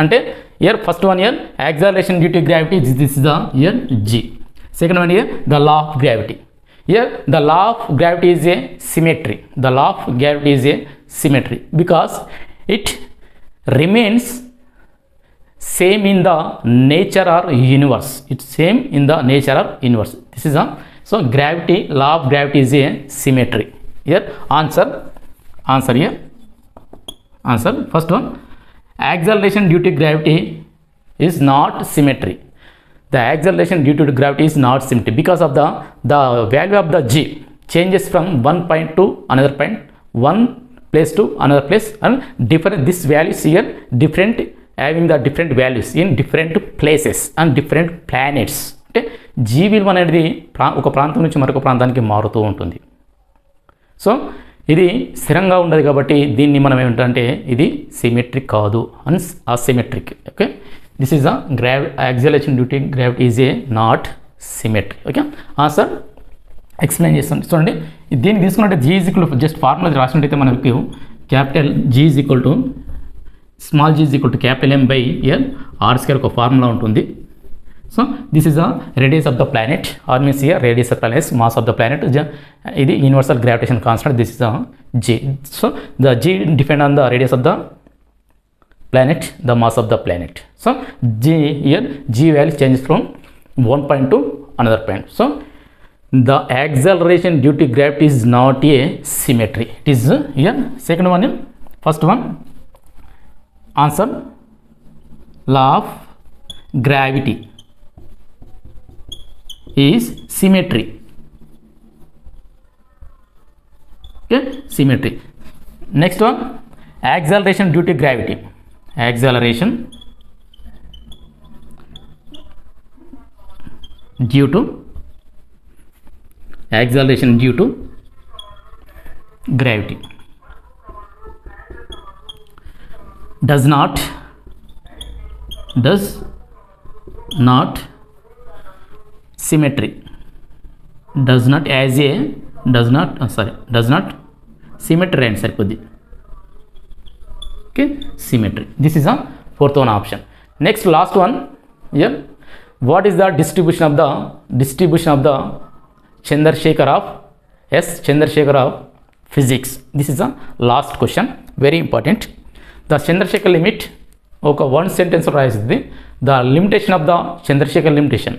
అంటే here first one here, acceleration due to gravity, this is the here G. Second one here, the law of gravity. Here the law of gravity is a symmetry. Because it remains same in the nature or universe. This is so gravity, law of gravity is a symmetry. Here answer here. First one, acceleration due to gravity is not symmetry. The acceleration due to gravity is not symmetry because of the value of the G changes from one point to another point, one place to another place, and this values here different, having the different values in different places and different planets. అంటే G విలువ అనేది ఒక ప్రాంతం నుంచి మరొక ప్రాంతానికి మారుతూ ఉంటుంది. సో ఇది స్థిరంగా ఉండదు కాబట్టి దీన్ని మనం ఏమంటే ఇది సిమెట్రిక్ కాదు, asymmetric. Okay, this is a acceleration due to gravity is a not symmetry. Okay, answer explain చేస్తాను. చూడండి, దీన్ని తీసుకున్నట్టే G is equal to just formula రాసినట్టయితే మనకు capital G is equal to small g is equal to capital M by L R square ఒక formula ఉంటుంది. So this is the radius of the planet, or means here radius of planet, mass of the planet. This universal gravitation constant. This is a g. So the g depend on the radius of the planet, the mass of the planet. So g here, g value changes from one point to another point. So the acceleration due to gravity is not a symmetry. It is here. Second one, first one answer, law of gravity is symmetry. Okay, symmetry. Next one, acceleration due to gravity. Acceleration due to gravity does not symmetry, does not symmetry and saripodi. Okay, symmetry. This is a fourth one option. Next, last one here, what is the distribution of the Chandrasekhar of physics? This is the last question, very important. The Chandrasekhar limit, okay, one sentence రాయిస్తుంది. The limitation of the Chandrasekhar limitation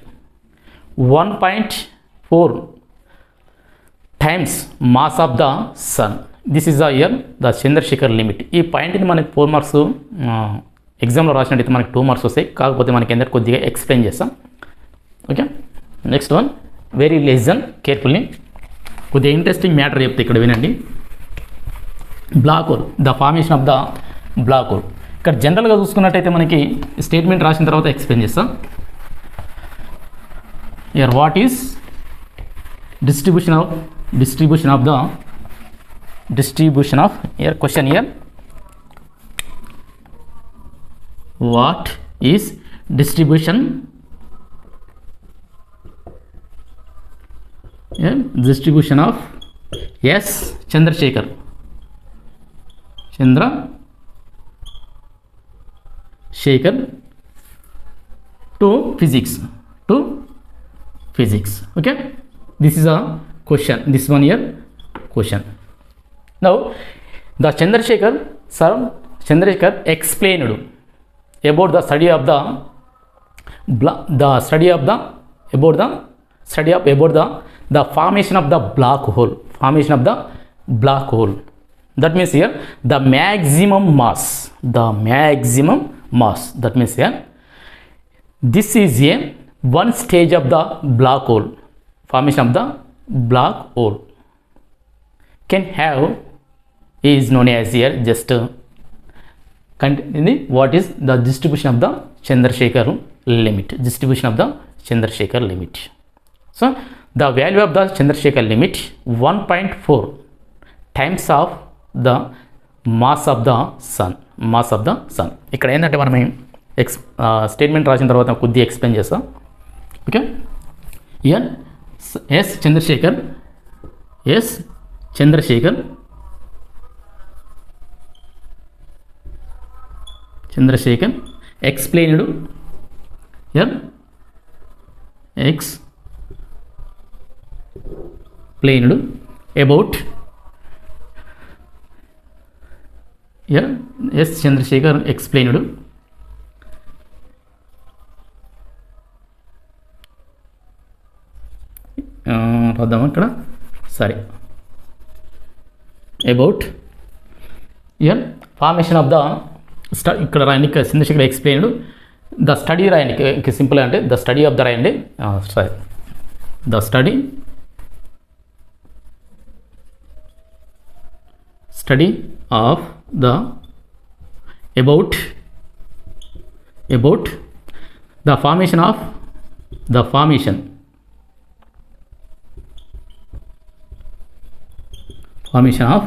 1.4 times mass of the sun. This is the year the Chandrasekhar limit. ఈ పాయింట్ని మనకి 4 marks ఎగ్జామ్లో రాసినట్టయితే మనకి 2 marks వస్తాయి. కాకపోతే మనకి ఎందుకు కొద్దిగా ఎక్స్ప్లెయిన్ చేస్తాం. Okay, next one, very listen carefully, కొద్దిగా ఇంట్రెస్టింగ్ మ్యాటర్ చెప్తే ఇక్కడ వినండి. Black hole, the formation of the black hole. ఇక్కడ జనరల్గా చూసుకున్నట్టయితే మనకి స్టేట్మెంట్ రాసిన తర్వాత ఎక్స్ప్లెయిన్ చేస్తాం. here what is distribution of here question here, what is distribution of S Chandrasekhar to physics. Okay, this is a question, this one here question. Now the Chandrasekhar explained about the study of the formation of the black hole. That means here the maximum mass. That means here this is a one stage of the black hole, formation of the black hole can have is known as here just continue. What is the distribution of the Chandrasekhar limit? So the value of the Chandrasekhar limit 1.4 times of the mass of the sun. ఇక్కడ ఏంటంటే మనం statement రాసిన తర్వాత కొద్దిగా explain చేస్తాం. Okay, here S Chandrasekhar explained here about here S Chandrasekhar explained రాద్దామా ఇక్కడ, సరే, about here formation of the ఇక్కడ రాయండి, చంద్రశేఖర్ ఎక్స్ప్లెయిన్డ్ ద స్టడీ రాయండి, సింపుల్ అంటే ద స్టడీ ఆఫ్ ద రాయండి, sorry, the study of the about the formation of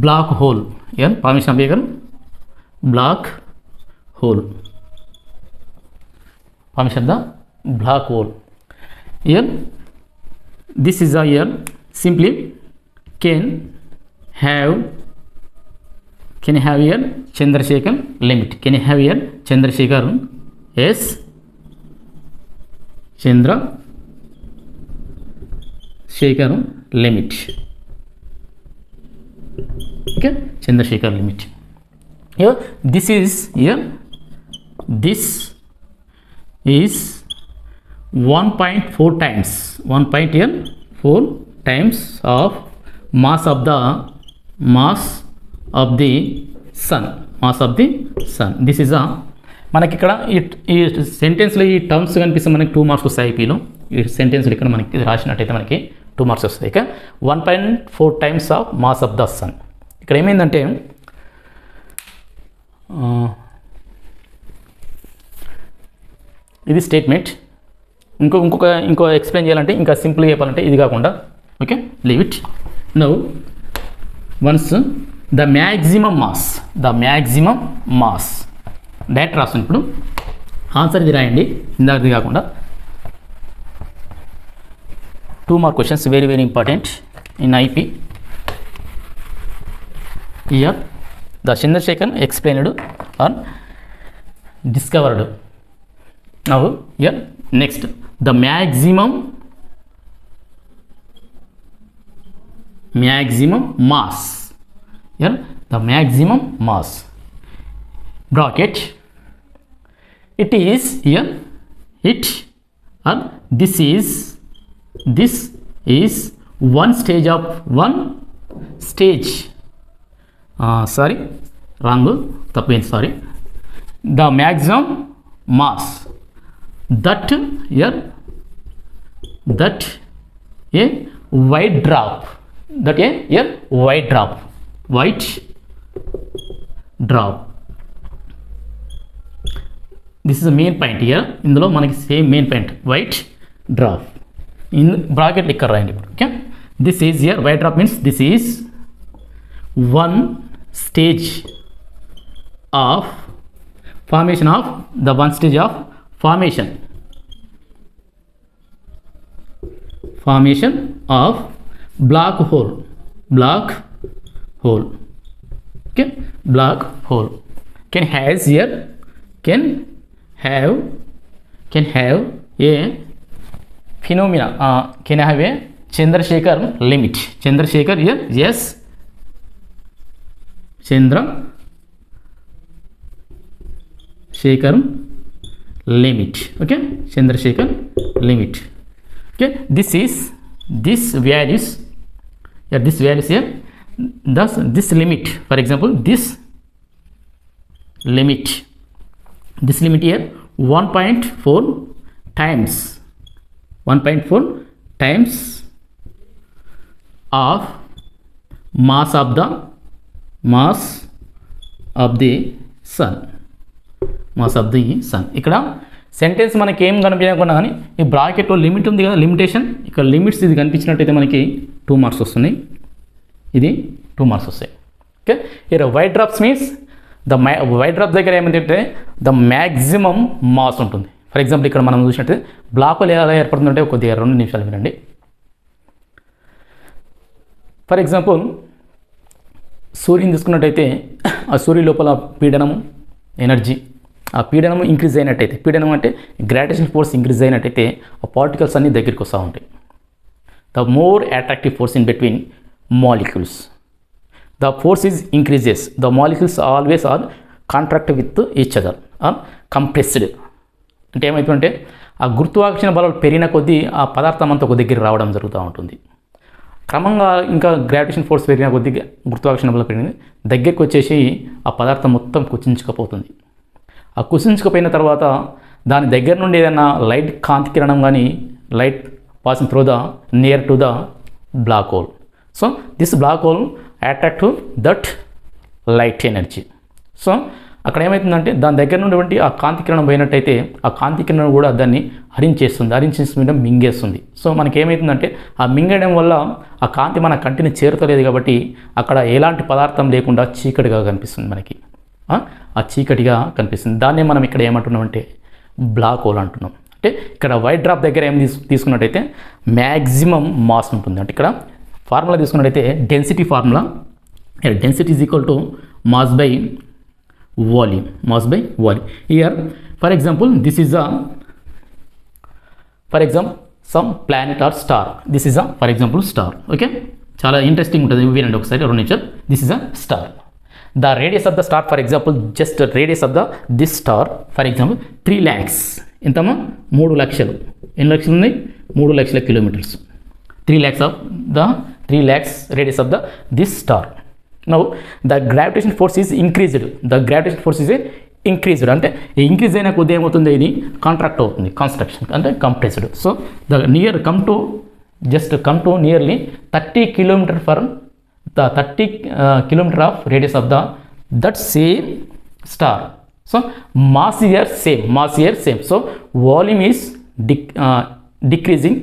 black hole. Here formation of black hole, the black hole. Here this is a here simply can have here Chandrasekhar limit, S Chandrasekhar limit. Okay, Chandrasekhar limit. Here this is 1.4 times, 1.4 times of mass of the sun. This is మనకి ఇక్కడ ఈ సెంటెన్స్లో ఈ terms కనిపిస్తే మనకి 2 marks వస్తాయి. ఐపీలో ఈ సెంటెన్స్లో ఇక్కడ మనకి ఇది రాసినట్టయితే మనకి 2 మార్క్స్ వస్తాయి. ఇక 1.4 times of mass of the sun. ఇక్కడ ఏమైందంటే ఇది స్టేట్మెంట్. ఇంకో ఎక్స్ప్లెయిన్ చేయాలంటే ఇంకా సింపుల్గా చెప్పాలంటే ఇది కాకుండా, okay, leave it. Now once the maximum mass direct రాస్తుంది. ఇప్పుడు ఆన్సర్ ఇది రాయండి, ఇందాకది కాకుండా. 2 mark questions, very very important in IP. Here the Chandrasekhar explained or discovered. Now here next the maximum mass. Here the maximum mass bracket, it is here, this is one stage. Sorry, wrong, tappoindi, sorry. The maximum mass that a white drop, white drop. This is the main point here. ఇందులో మనకి same main point white dwarf. In bracket ఇక్కడ రాయండి. Okay, this is here white dwarf means this is one stage of formation of formation of black hole. Okay, black hole can have a phenomena, can have a Chandrasekhar limit. Chandrasekhar here, yes, Chandrasekhar limit. Okay, Chandrasekhar limit. Okay, this values here. Thus this limit, for example, this limit here 1.4 times of mass of the sun. ఇక్కడ sentence మనకి ఏం కనిపించకుండా కానీ ఈ బ్రాకెట్లో limit ఉంది కదా, limitation, ఇక్కడ లిమిట్స్ ఇది కనిపించినట్టయితే మనకి 2 మార్క్స్ వస్తున్నాయి. ఇది 2 మార్క్స్ వస్తాయి. ఓకే, ఇక్కడ white drops means white drop దగ్గర ఏమంటే ద మ్యాక్సిమం మాస్ ఉంటుంది. ఫర్ ఎగ్జాంపుల్ ఇక్కడ మనం చూసినట్టు బ్లాక్ హోల్ ఎలా ఏర్పడుతుందంటే కొద్దిగా 2 నిమిషాలు వినండి. ఫర్ ఎగ్జాంపుల్ సూర్యుని తీసుకున్నట్టయితే ఆ సూర్యు లోపల పీడనము, ఎనర్జీ, ఆ పీడనం ఇంక్రీజ్ అయినట్టయితే, పీడనం అంటే గ్రావిటేషన్ ఫోర్స్ ఇంక్రీజ్ అయినట్టయితే ఆ పార్టికల్స్ అన్నీ దగ్గరికి వస్తూ ఉంటాయి. The more attractive force in between molecules, the force is increases, the molecules always are contract with each other or compressed. అంటే ఏమవుతుందంటే ఆ గురుత్వాకర్షణ బలాలు పెరిగిన కొద్దీ ఆ పదార్థం అంతా ఒక దగ్గర రావడం జరుగుతూ ఉంటుంది. క్రమంగా ఇంకా గ్రావిటేషన్ ఫోర్స్ పెరిగిన కొద్దీ గురుత్వాకర్షణ బలం పెరిగింది, దగ్గరికి వచ్చేసి ఆ పదార్థం మొత్తం కుచించుకపోతుంది. ఆ కుచించుకపోయిన తర్వాత దాని దగ్గర నుండి ఏదైనా లైట్ కాంతి కిరణం కానీ light passing through the near to the black hole. So this black hole attract to that light energy. So అక్కడ ఏమవుతుందంటే దాని దగ్గర నుండి ఆ కాంతి కిరణం పోయినట్టయితే ఆ కాంతి కిరణం కూడా దాన్ని హరించేసి మింగేస్తుంది. సో మనకి ఏమవుతుందంటే ఆ మింగడం వల్ల ఆ కాంతి మన కంటిని చేరుతలేదు కాబట్టి అక్కడ ఎలాంటి పదార్థం లేకుండా చీకటిగా కనిపిస్తుంది, మనకి ఆ చీకటిగా కనిపిస్తుంది. దాన్నే మనం ఇక్కడ ఏమంటున్నామంటే బ్లాక్ హోల్ అంటున్నాం. అంటే ఇక్కడ వైట్ డ్రాప్ దగ్గర ఏం తీసుకున్నట్టయితే మ్యాక్సిమం మాస్ ఉంటుంది. అంటే ఇక్కడ ఫార్ములా తీసుకున్నట్టయితే density formula, density is equal to mass by volume. Here for example this is for example some planet are star. This is a for example star. Okay, చాలా interesting ఉంటుంది, వినండి ఒకసారి 2 నిమిషాలు. This is a star. The radius of the star for example just radius of the this star for example 3 lakhs. ఎంతమ్మా? 3 లక్షలు. ఎన్ని లక్షలు ఉన్నాయి? 3 లక్షల kilometres. 3 lakhs radius of this star. Now the gravitational force is increased. The gravitational force is increased. అంటే increase అయిన కొద్ది ఏమవుతుంది, ఇది కాంట్రాక్ట్ అవుతుంది, కాన్స్ట్రక్షన్ అంటే compressed. So the near come to nearly 30 kilometer for the 30 kilometer of radius of that same star. So mass here same. So volume is decreasing,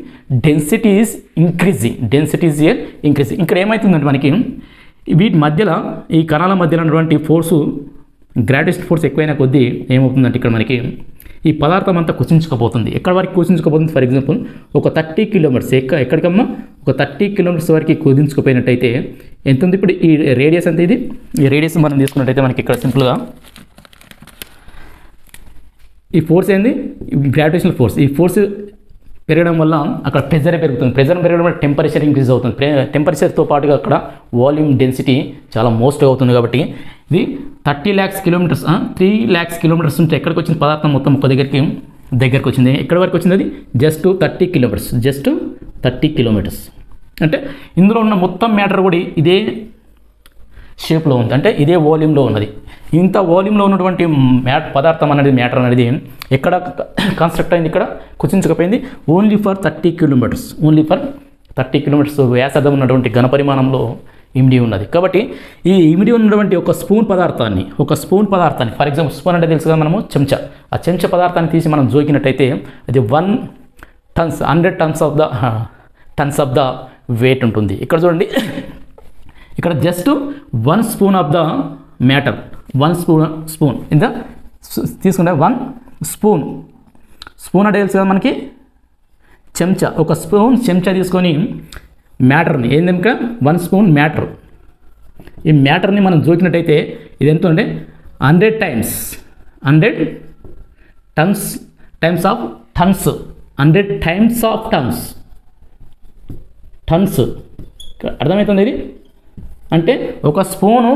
density is increasing. ఇక్కడ ఏమవుతుందంటే మనకి వీటి మధ్యలో, ఈ కణాల మధ్యలో ఉన్నటువంటి ఫోర్సు, గ్రావిటేషన్ ఫోర్స్ ఎక్కువైన కొద్దీ ఏమవుతుందంటే ఇక్కడ మనకి ఈ పదార్థం అంతా కుచించుకుపోతుంది. ఎక్కడి వరకు కుచించుకుపోతుంది? ఫర్ ఎగ్జాంపుల్ ఒక 30 kilometers ఎక్కడికమ్మా? ఒక 30 kilometers వరకు కుదించుకుపోయినట్టయితే ఎంత ఉంది? ఇప్పుడు ఈ రేడియస్ అంతే. ఈ రేడియస్ మనం తీసుకున్నట్టయితే మనకి ఇక్కడ సింపుల్గా ఈ ఫోర్స్ ఏంది? Gravitational force. ఈ ఫోర్స్ పెరగడం వల్ల అక్కడ ప్రెజర్ పెరుగుతుంది. ప్రెజర్ పెరగడం వల్ల టెంపరేచర్ ఇంక్రీజ్ అవుతుంది. టెంపరేచర్తో పాటుగా అక్కడ వాల్యూమ్ డెన్సిటీ చాలా మోస్ట్గా అవుతుంది. కాబట్టి ఇది 30 lakhs kilometers 3 lakhs kilometers ఉంటే ఎక్కడికి వచ్చింది పదార్థం మొత్తం? ఒక దగ్గరికి వచ్చింది. ఎక్కడి వరకు వచ్చింది? అది జస్ట్ 30 kilometers. అంటే ఇందులో ఉన్న మొత్తం మ్యాటర్ కూడా ఇదే షేప్లో ఉంది, అంటే ఇదే వాల్యూమ్లో ఉన్నది. ఇంత వాల్యూమ్లో ఉన్నటువంటి పదార్థం అనేది, మ్యాటర్ అనేది ఎక్కడ కన్స్ట్రక్ట్ అయింది? ఇక్కడ కుచించకపోయింది. ఓన్లీ ఫర్ 30 kilometers వ్యాసార్థం ఉన్నటువంటి ఘనపరిమాణంలో ఇమిడి ఉన్నది. కాబట్టి ఈ ఇమిడి ఉన్నటువంటి ఒక స్పూన్ పదార్థాన్ని ఫర్ ఎగ్జాంపుల్ స్పూన్ అంటే తెలుసు కదా మనము, చెంచా. ఆ చెంచా పదార్థాన్ని తీసి మనం జోకినట్టయితే అది 100 tons ఆఫ్ ద వెయిట్ ఉంటుంది. ఇక్కడ చూడండి, ఇక్కడ just 1 spoon of the matter, 1 spoon ఇంత తీసుకుంటే 1 spoon అంటే తెలుసు కదా మనకి, చెంచా. ఒక స్పూన్ చెంచా తీసుకొని మ్యాటర్ని ఏందనుక 1 spoon మ్యాటర్, ఈ మ్యాటర్ని మనం జోకినట్టయితే ఇది ఎంత అంటే 100 times ఆఫ్ టన్స్. అర్థమవుతుంది ఇది? అంటే ఒక స్పూను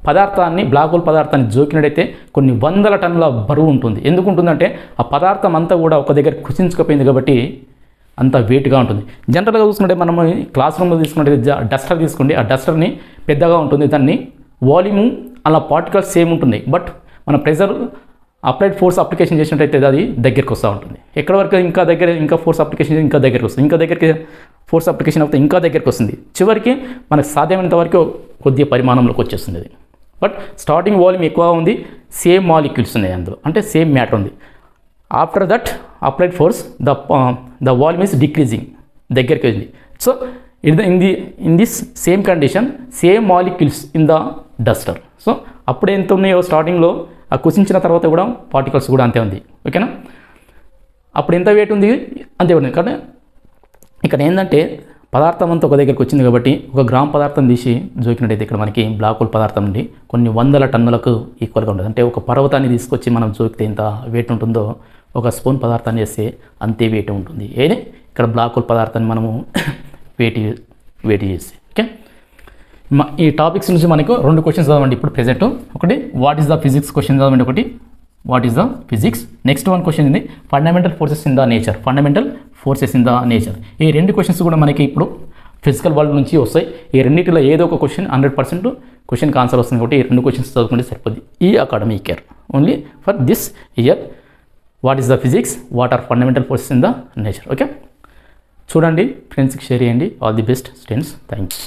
పదార్థాన్ని, బ్లాక్ హోల్ పదార్థాన్ని జోకినట్టయితే కొన్ని 100 టన్నుల బరువు ఉంటుంది. ఎందుకు ఉంటుందంటే ఆ పదార్థం అంతా కూడా ఒక దగ్గర కుచించుకుపోయింది కాబట్టి అంత వెయిట్గా ఉంటుంది. జనరల్గా చూసుకుంటే మనం క్లాస్ రూమ్లో తీసుకుంటే డస్టర్ తీసుకోండి, ఆ డస్టర్ని పెద్దగా ఉంటుంది, దాన్ని వాల్యూము అలా పార్టికల్స్ సేమ్ ఉంటుంది. బట్ మన ప్రెజర్ అప్లైడ్ ఫోర్స్ అప్లికేషన్ చేసినట్టయితే అది దగ్గరికి వస్తూ ఉంటుంది. ఎక్కడ వరకు ఇంకా ఫోర్స్ అప్లికేషన్ ఇంకా దగ్గరికి వస్తుంది, దగ్గరికి ఫోర్స్ అప్లికేషన్ అవుతే ఇంకా దగ్గరికి వస్తుంది. చివరికి మనకు సాధ్యమైనంత వరకు కొద్దిగా పరిమాణంలోకి వచ్చేస్తుంది అది. బట్ స్టార్టింగ్ వాల్యూమ్ ఎక్కువ ఉంది, సేమ్ మాలిక్యూల్స్ ఉన్నాయి అందులో, అంటే సేమ్ మ్యాటర్ ఉంది. After that applied force the volume is decreasing, దగ్గరికి ఉంది. So in this same condition same molecules in the Duster. So అప్పుడు ఎంత ఉన్నాయో స్టార్టింగ్లో, ఆ కుసించిన తర్వాత కూడా పార్టికల్స్ కూడా అంతే ఉంది. ఓకేనా? అప్పుడు ఎంత వెయిట్ ఉంది అంతే ఉంది. కానీ ఇక్కడ ఏంటంటే పదార్థం అంతా ఒక దగ్గరికి వచ్చింది కాబట్టి 1 గ్రామ్ పదార్థం తీసి జోకినట్టయితే ఇక్కడ మనకి బ్లాక్ హోల్ పదార్థం నుండి కొన్ని 100 టన్నులకు ఈక్వల్గా ఉంటుంది. అంటే ఒక పర్వతాన్ని తీసుకొచ్చి మనం జోకితే ఎంత వెయిట్ ఉంటుందో 1 స్పూన్ పదార్థాన్ని వేస్తే అంతే వెయిట్ ఉంటుంది. ఏదే ఇక్కడ బ్లాక్ హోల్ పదార్థాన్ని మనము వెయిట్ చేసి. ఓకే, ఈ టాపిక్స్ నుంచి మనకు 2 క్వశ్చన్స్ చదవండి ఇప్పుడు ప్రెజెంట్. ఒకటి what is the physics question చదవండి, ఒకటి what is the physics. Next 1 question ఉంది fundamental forces in the nature. ఈ 2 క్వశ్చన్స్ కూడా మనకి ఇప్పుడు ఫిజికల్ వరల్డ్ నుంచి వస్తాయి. ఈ రెండింటిలో ఏదో ఒక క్వశ్చన్ 100% క్వశ్చన్కి ఆన్సర్ వస్తుంది కాబట్టి ఈ 2 క్వశ్చన్స్ చదువుకుంటే సరిపోద్ది ఈ academic year. Only for this year what is the physics, what are fundamental forces in the nature. Okay, చూడండి, ఫ్రెండ్స్కి షేర్ చేయండి. All the best students, thank you.